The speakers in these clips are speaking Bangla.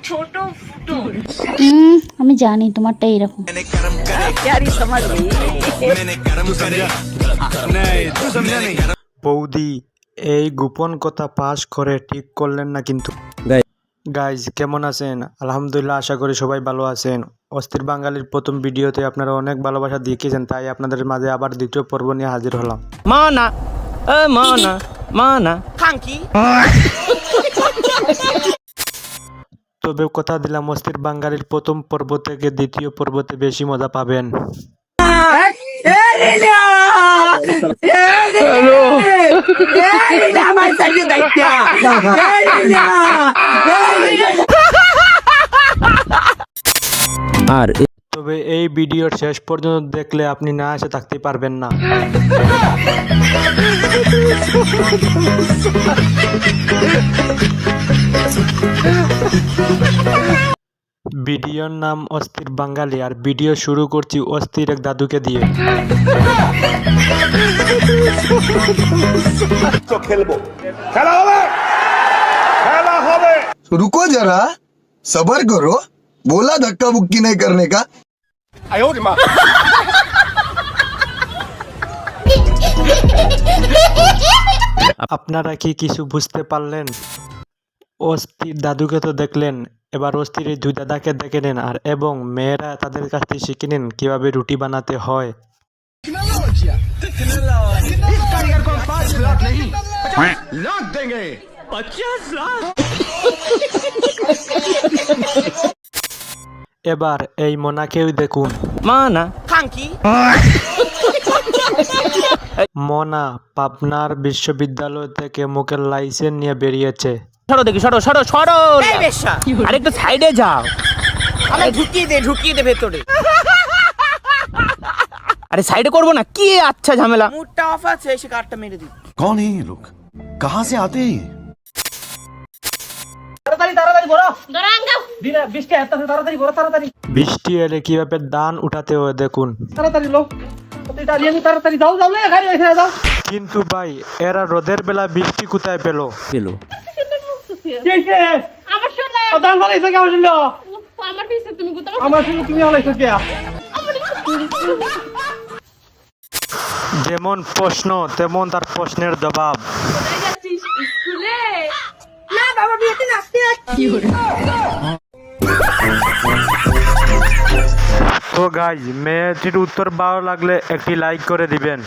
ছোট ফুটো। আমি জানি তোমারটা এরকম। বৌদি এই গোপন কথা পাস করে ঠিক করলেন না কিন্তু। গাইজ কেমন আছেন? আলহামদুলিল্লাহ, আশা করি সবাই ভালো আছেন। অস্থির বাঙালির প্রথম ভিডিওতে আপনারা অনেক ভালোবাসা দেখিয়েছেন, তাই আপনাদের মাঝে আবার দ্বিতীয় পর্ব নিয়ে হাজির হলাম। মানা মানা মানা খাঙ্কি তবে কথা দিলাম, অস্থির বাঙালির প্রথম পর্ব থেকে দ্বিতীয় পর্বতে বেশি মজা পাবেন। আর তবে এই ভিডিওর শেষ পর্যন্ত দেখলে আপনি না এসে থাকতে পারবেন না। ভিডিওর নাম অস্থির বাঙালি, আর ভিডিও শুরু করছি অস্থির এক দাদুকে দিয়ে। रुको जरा सबर करो, बोला धक्का बुक्की नहीं करने का। আপনারা কি কিছু বুঝতে পারলেন? অস্থির দাদুকে তো দেখলেন, এবার অস্থির এই দুই দাদাকে দেখে নেন, আর এবং মেয়েরা তাদের কাছ থেকে শিখে নিন কিভাবে রুটি বানাতে হয়। এবার এই মোনাকেও দেখুন। মানা খাঙ্কি মোনা পাবনার বিশ্ববিদ্যালয় থেকে মুখের লাইসেন্স নিয়ে বেরিয়েছে। সরো দেখি, সরো সরো সরো। এই বেশ্যা, আরেকটু সাইডে যাও। আমি ঢুকিয়ে দে ভেতরে। আরে সাইডে করবো না কি? আচ্ছা ঝামেলা। মুডটা অফ আছে, এসে কার্ডটা মেরে দিই। कौन है ये लोग? कहाँ से आते हैं? বৃষ্টি এলে কিভাবে ধান উঠাতে হয় দেখুন। কিন্তু ভাই, এরা রোদের বেলা বৃষ্টি কোথায় পেল? পেলো যেমন প্রশ্ন তেমন তার প্রশ্নের জবাব। তো গাইজ, মেয়েটির উত্তর ভালো লাগলে একটি লাইক করে দিবেন।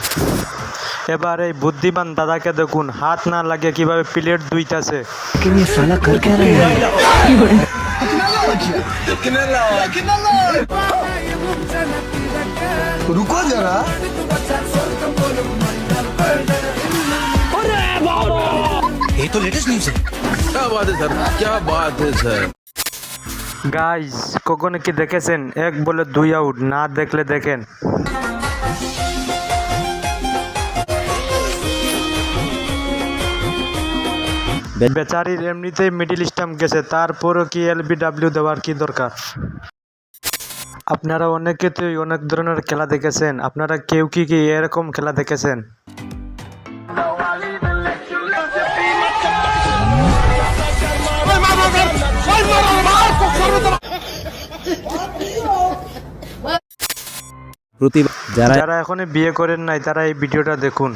এবার এই বুদ্ধিমান দাদাকে দেখুন, হাত না লাগে কিভাবে প্লেট ধুইতাছে। रुको जरा ये तो लेटेस्ट न्यूज़ है। क्या बात है सर, क्या बात है सर। গাইজ কখনো কি দেখেছেন এক বলে দুই আউট? না দেখলে দেখেন। বেচারির এমনিতেই মিডিল স্টাম্প গেছে, তারপরও কি LBW দেওয়ার কি দরকার? আপনারা অনেকে তো অনেক ধরনের খেলা দেখেছেন, আপনারা কেউ কি কি এরকম খেলা দেখেছেন? যারা এখনো বিয়ে করেন নাই তারা এই ভিডিওটা দেখুন।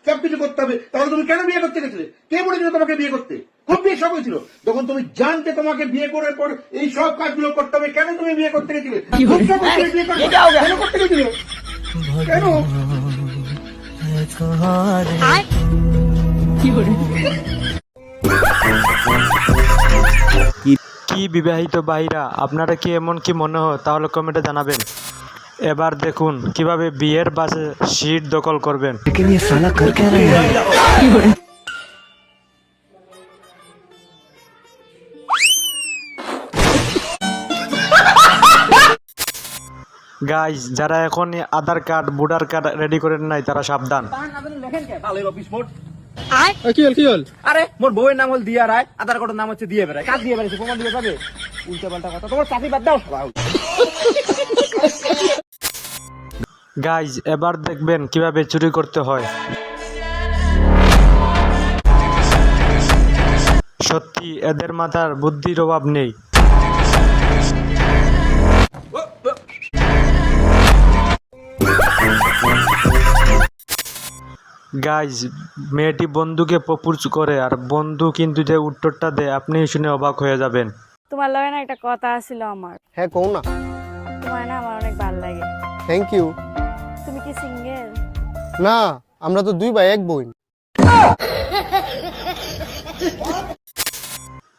সবকিছু করতে হবে, তাহলে তুমি কেন বিয়ে করতে গেছিলে? কে বলেছিল তোমাকে বিয়ে করতে? খুব বিয়ে শখ হয়েছিল যখন তুমি জানতে তোমাকে বিয়ে করার পর এই সব কাজগুলো করতে হবে। কেন তুমি বিয়ে করতে গেছিলে? খুব শখ হয়েছিল বিয়ে করতে। কেন করতে গেছিলে? কেন? কি বিবাহিত ভাইরা, আপনারা কি এমন কি মনে হয়? তাহলে কমেন্টে জানাবেন। এবার দেখুন কিভাবে বিয়ের বাসে সিট দখল করবেন। গাইজ, যারা এখন আধার কার্ড ভোটার কার্ড রেডি করেন নাই তারা সাবধান। আরে মোর বউয়ের নাম হল দিয়া রায়, আধার কার্ডের নাম হচ্ছে দিয়ে বেড়ায়। কাজ দিয়ে বেড়াইছে, প্রমাণ দিয়ে যাবে? উল্টা পাল্টা কথা। তোমার চাকরি বাদ দাও সবাই। গাইজ, এবার দেখবেন কিভাবে চুরি করতে হয়। সত্যি এদের মাথার বুদ্ধির অভাব নেই। গাইজ মেয়েটি বন্ধুকে প্রপোজ করে আর বন্ধু কিন্তু যে উত্তরটা দেয় আপনি শুনে অবাক হয়ে যাবেন। তোমার লগে না একটা কথা ছিল আমার। হ্যাঁ কও না। তোমার না আমার অনেক ভালো লাগে। Thank you. তুমি কি সিঙ্গেল? না, আমরা তো 2 ভাই 1 বোন।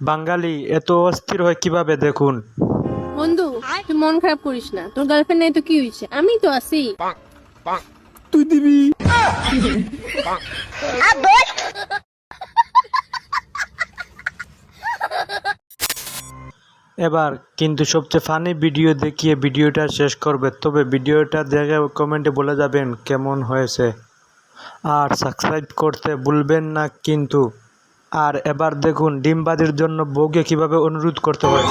বাঙালি এত অস্থির হয় কিভাবে দেখুন। বন্ধু তুই মন খারাপ করিস না, তোর গার্লফ্রেন্ড নাই তো কি হয়েছে, আমি তো আছি। তুই দিবি। এবার কিন্তু সবচেয়ে ফানি ভিডিও দেখিয়ে ভিডিওটা শেষ করবে, তবে ভিডিওটা দেখে কমেন্টে বলে যাবেন কেমন হয়েছে আর সাবস্ক্রাইব করতে ভুলবেন না কিন্তু। আর এবার দেখুন ডিমবাজির জন্য বউকে কিভাবে অনুরোধ করতে হয়।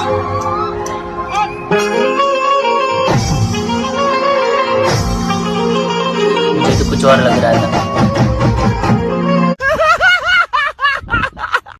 मुझे तो कुछ और लग रहा था।